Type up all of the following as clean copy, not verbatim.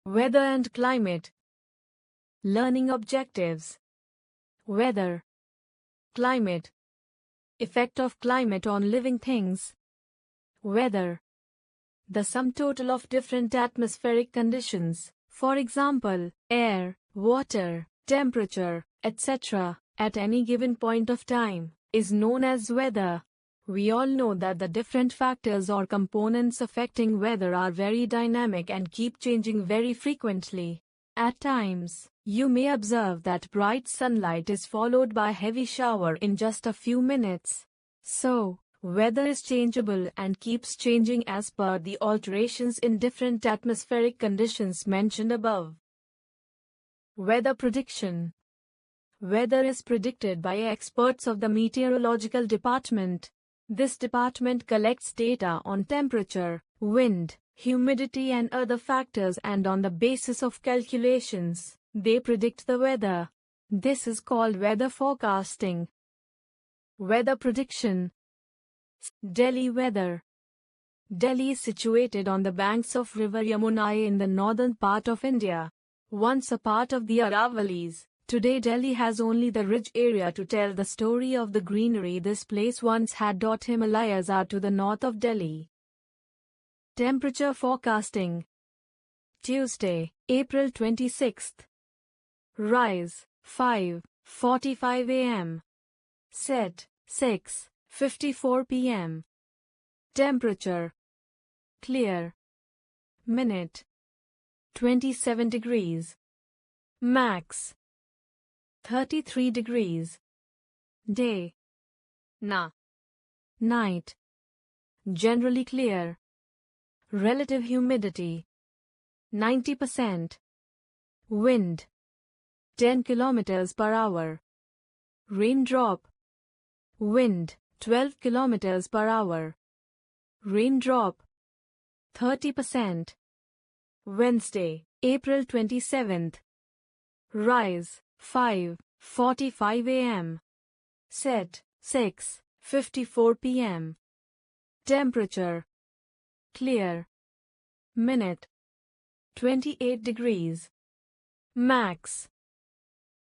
Weather and climate. Learning objectives. Weather. Climate. Effect of climate on living things. Weather. The sum total of different atmospheric conditions, for example, air, water, temperature, etc., at any given point of time, is known as weather. We all know that the different factors or components affecting weather are very dynamic and keep changing very frequently. At times, you may observe that bright sunlight is followed by heavy shower in just a few minutes. So, weather is changeable and keeps changing as per the alterations in different atmospheric conditions mentioned above. Weather prediction. Weather is predicted by experts of the meteorological department. This department collects data on temperature, wind, humidity and other factors, and on the basis of calculations, they predict the weather. This is called weather forecasting. Weather prediction. Delhi weather. Delhi is situated on the banks of river Yamuna in the northern part of India. Once a part of the Aravalis, today Delhi has only the ridge area to tell the story of the greenery this place once had. Himalayas are to the north of Delhi. Temperature forecasting. Tuesday, April 26th. Rise, 5:45 a.m. Set, 6:54 p.m. Temperature. Clear. Minute. 27 degrees. Max. 33 degrees. Day. Night. Generally clear. Relative humidity. 90%. Wind. 10 km per hour. Raindrop. Wind. 12 km per hour. Raindrop. 30%. Wednesday, April 27th. Rise, 5:45 a.m. Set, 6:54 p.m. Temperature. Clear. Minute. 28 degrees. Max.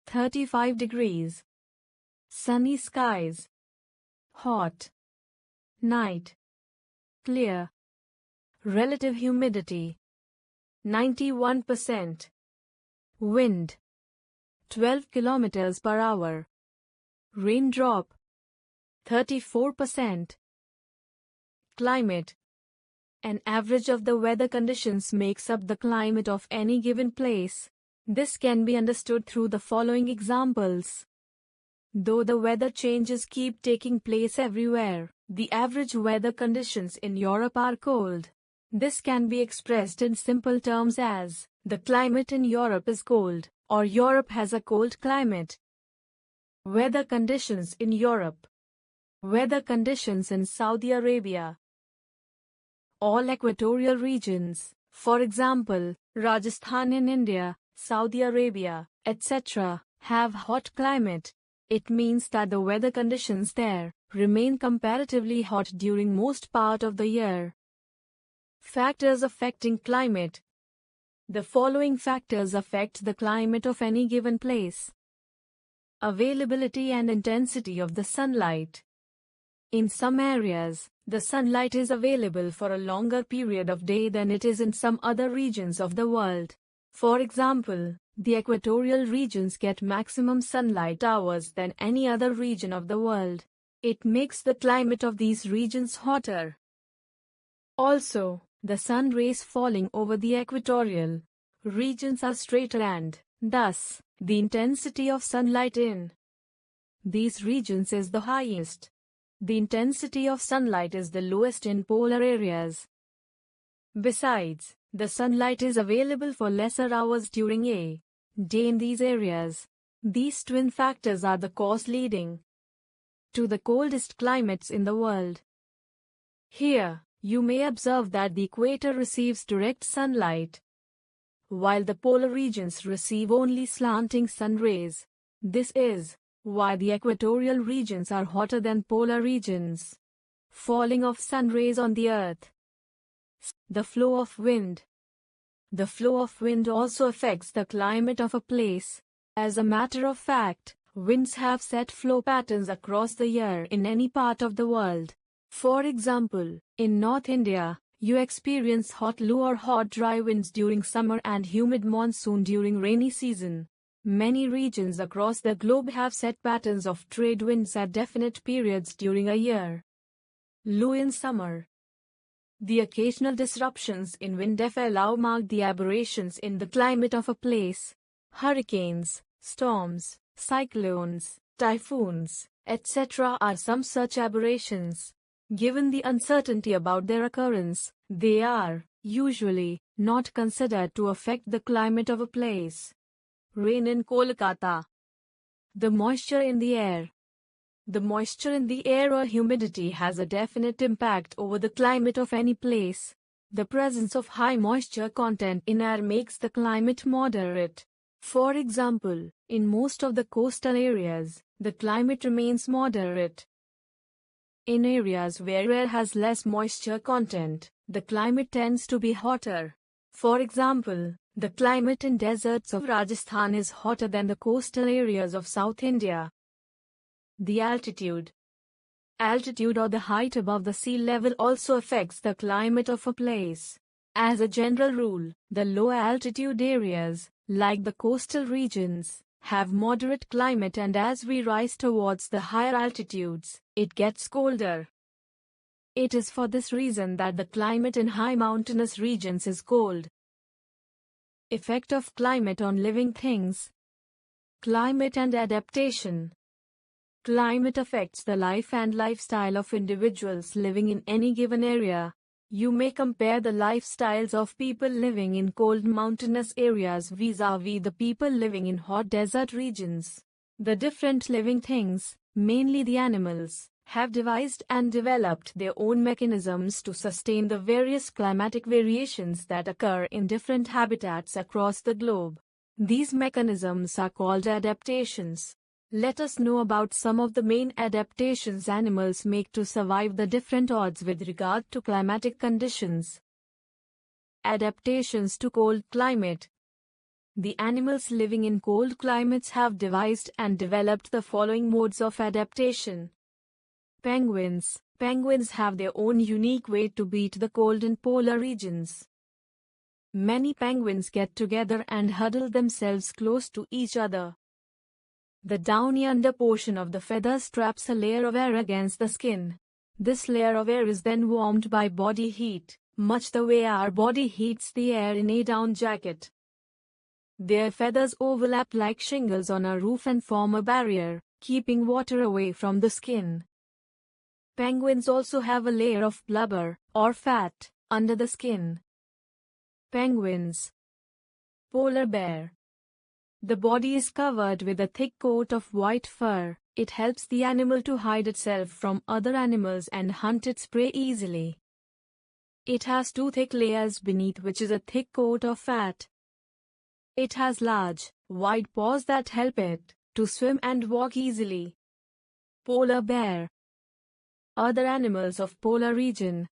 35 degrees. Sunny skies. Hot. Night. Clear. Relative humidity. 91%. Wind. 12 km per hour. Raindrop. 34%. Climate. An average of the weather conditions makes up the climate of any given place. This can be understood through the following examples. Though the weather changes keep taking place everywhere, the average weather conditions in Europe are cold. This can be expressed in simple terms as, the climate in Europe is cold, or Europe has a cold climate. Weather conditions in Europe. Weather conditions in Saudi Arabia. All equatorial regions, for example, Rajasthan in India, Saudi Arabia, etc., have hot climate. It means that the weather conditions there remain comparatively hot during most part of the year. Factors affecting climate. The following factors affect the climate of any given place. Availability and intensity of the sunlight. In some areas, the sunlight is available for a longer period of day than it is in some other regions of the world. For example, the equatorial regions get maximum sunlight hours than any other region of the world. It makes the climate of these regions hotter. Also, the sun rays falling over the equatorial regions are straighter and, thus, the intensity of sunlight in these regions is the highest. The intensity of sunlight is the lowest in polar areas. Besides, the sunlight is available for lesser hours during a day in these areas. These twin factors are the cause leading to the coldest climates in the world. Here, you may observe that the equator receives direct sunlight, while the polar regions receive only slanting sun rays. This is why the equatorial regions are hotter than polar regions. Falling of sun rays on the earth. The flow of wind. The flow of wind also affects the climate of a place. As a matter of fact, winds have set flow patterns across the year in any part of the world. For example, in North India, you experience hot low or hot dry winds during summer and humid monsoon during rainy season. Many regions across the globe have set patterns of trade winds at definite periods during a year. Low in summer. The occasional disruptions in wind allow mark the aberrations in the climate of a place. Hurricanes, storms, cyclones, typhoons, etc. are some such aberrations. Given the uncertainty about their occurrence, they are, usually, not considered to affect the climate of a place. Rain in Kolkata. The moisture in the air. The moisture in the air or humidity has a definite impact over the climate of any place. The presence of high moisture content in air makes the climate moderate. For example, in most of the coastal areas, the climate remains moderate. In areas where air has less moisture content, the climate tends to be hotter. For example, the climate in deserts of Rajasthan is hotter than the coastal areas of South India. The altitude. Altitude or the height above the sea level also affects the climate of a place. As a general rule, the lower altitude areas, like the coastal regions, have moderate climate, and as we rise towards the higher altitudes, it gets colder. It is for this reason that the climate in high mountainous regions is cold. Effect of climate on living things. Climate and adaptation. Climate affects the life and lifestyle of individuals living in any given area. You may compare the lifestyles of people living in cold mountainous areas vis-à-vis the people living in hot desert regions. The different living things, mainly the animals, have devised and developed their own mechanisms to sustain the various climatic variations that occur in different habitats across the globe. These mechanisms are called adaptations. Let us know about some of the main adaptations animals make to survive the different odds with regard to climatic conditions. Adaptations to cold climate. The animals living in cold climates have devised and developed the following modes of adaptation. Penguins. Penguins have their own unique way to beat the cold in polar regions. Many penguins get together and huddle themselves close to each other. The downy under portion of the feathers traps a layer of air against the skin. This layer of air is then warmed by body heat, much the way our body heats the air in a down jacket. Their feathers overlap like shingles on a roof and form a barrier, keeping water away from the skin. Penguins also have a layer of blubber, or fat, under the skin. Penguins. Polar bear. The body is covered with a thick coat of white fur. It helps the animal to hide itself from other animals and hunt its prey easily. It has two thick layers beneath which is a thick coat of fat. It has large, wide paws that help it to swim and walk easily. Polar bear. Other animals of polar region.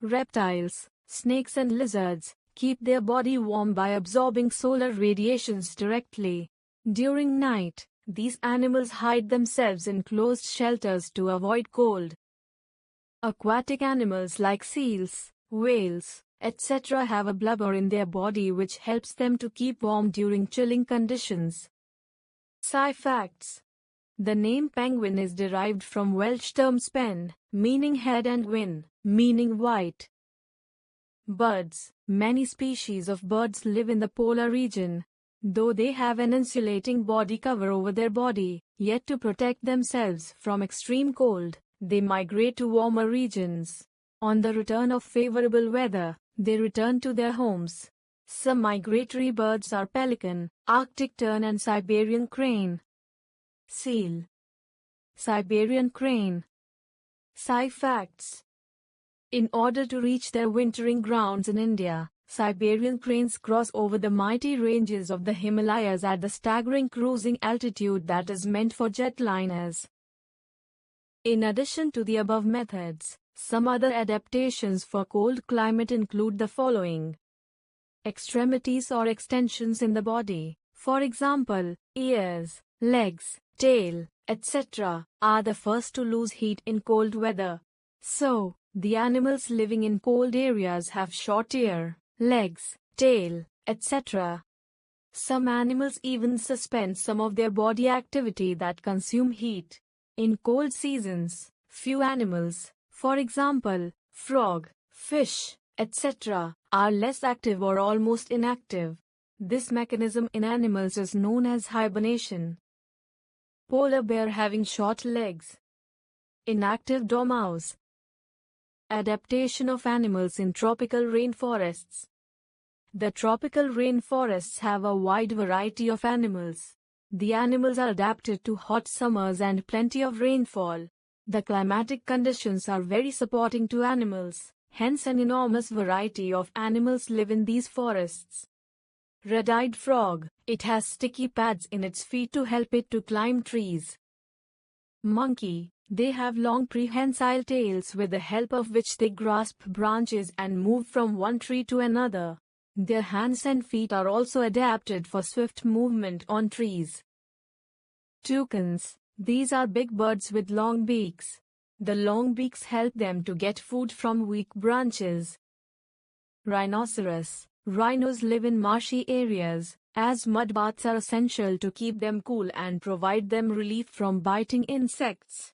Reptiles, snakes and lizards keep their body warm by absorbing solar radiations directly. During night, these animals hide themselves in closed shelters to avoid cold. Aquatic animals like seals, whales, etc. have a blubber in their body which helps them to keep warm during chilling conditions. Sci facts. The name penguin is derived from Welsh term spen, meaning head, and wyn, meaning white. Birds. Many species of birds live in the polar region. Though they have an insulating body cover over their body, yet to protect themselves from extreme cold, they migrate to warmer regions. On the return of favorable weather, they return to their homes. Some migratory birds are pelican, Arctic tern and Siberian crane. Seal. Siberian crane. Sci facts. In order to reach their wintering grounds in India, Siberian cranes cross over the mighty ranges of the Himalayas at the staggering cruising altitude that is meant for jetliners. In addition to the above methods, some other adaptations for cold climate include the following. extremities or extensions in the body, for example, ears, legs, tail, etc., are the first to lose heat in cold weather. So, the animals living in cold areas have short ear, legs, tail, etc. Some animals even suspend some of their body activity that consume heat. In cold seasons, few animals, for example, frog, fish, etc., are less active or almost inactive. This mechanism in animals is known as hibernation. Polar bear having short legs. Inactive dormouse. Adaptation of animals in tropical rainforests. The tropical rainforests have a wide variety of animals. The animals are adapted to hot summers and plenty of rainfall. The climatic conditions are very supporting to animals, hence an enormous variety of animals live in these forests. Red-eyed frog, it has sticky pads in its feet to help it to climb trees. Monkey, they have long prehensile tails with the help of which they grasp branches and move from one tree to another. Their hands and feet are also adapted for swift movement on trees. Toucans, these are big birds with long beaks. The long beaks help them to get food from weak branches. Rhinoceros, rhinos live in marshy areas, as mud baths are essential to keep them cool and provide them relief from biting insects.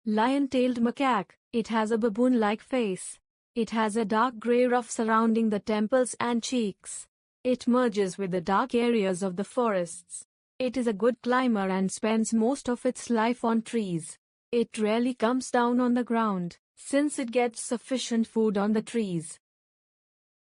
Lion-tailed macaque, it has a baboon-like face. It has a dark gray ruff surrounding the temples and cheeks. It merges with the dark areas of the forests. It is a good climber and spends most of its life on trees. It rarely comes down on the ground, since it gets sufficient food on the trees.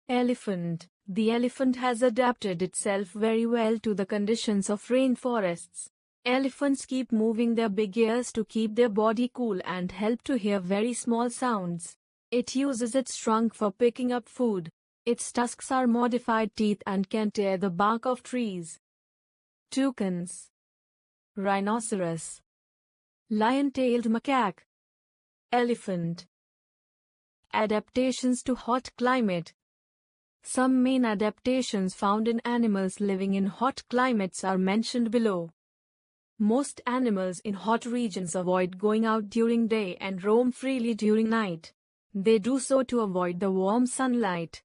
Elephant. The elephant has adapted itself very well to the conditions of rainforests. Elephants keep moving their big ears to keep their body cool and help to hear very small sounds. It uses its trunk for picking up food. Its tusks are modified teeth and can tear the bark of trees. Toucans. Rhinoceros. Lion-tailed macaque. Elephant. Adaptations to hot climate. Some main adaptations found in animals living in hot climates are mentioned below. Most animals in hot regions avoid going out during day and roam freely during night. They do so to avoid the warm sunlight.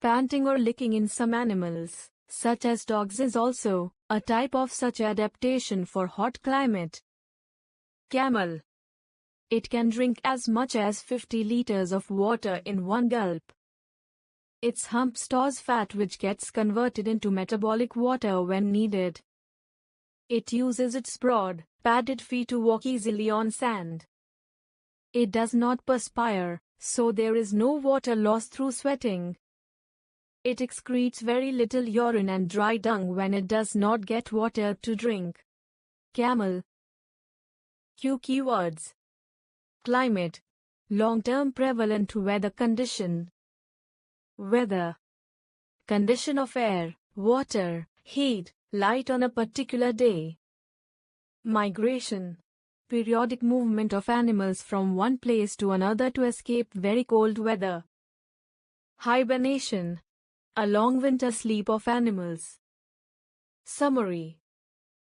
Panting or licking in some animals, such as dogs, is also a type of such adaptation for hot climate. Camel. It can drink as much as 50 liters of water in one gulp. Its hump stores fat which gets converted into metabolic water when needed. It uses its broad, padded feet to walk easily on sand. It does not perspire, so there is no water loss through sweating. It excretes very little urine and dry dung when it does not get water to drink. Camel. Keywords. Climate. Long-term prevalent weather condition. Weather. Condition of air, water, heat, light on a particular day. Migration. Periodic movement of animals from one place to another to escape very cold weather. Hibernation. A long winter sleep of animals. Summary.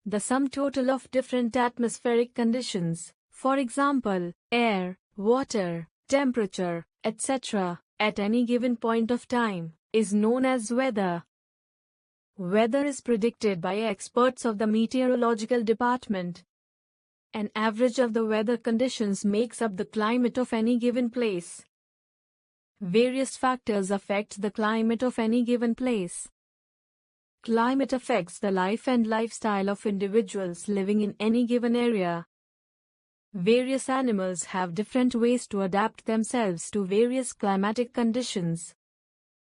The sum total of different atmospheric conditions, for example, air, water, temperature, etc., at any given point of time, is known as weather. Weather is predicted by experts of the meteorological department. An average of the weather conditions makes up the climate of any given place. Various factors affect the climate of any given place. Climate affects the life and lifestyle of individuals living in any given area. Various animals have different ways to adapt themselves to various climatic conditions.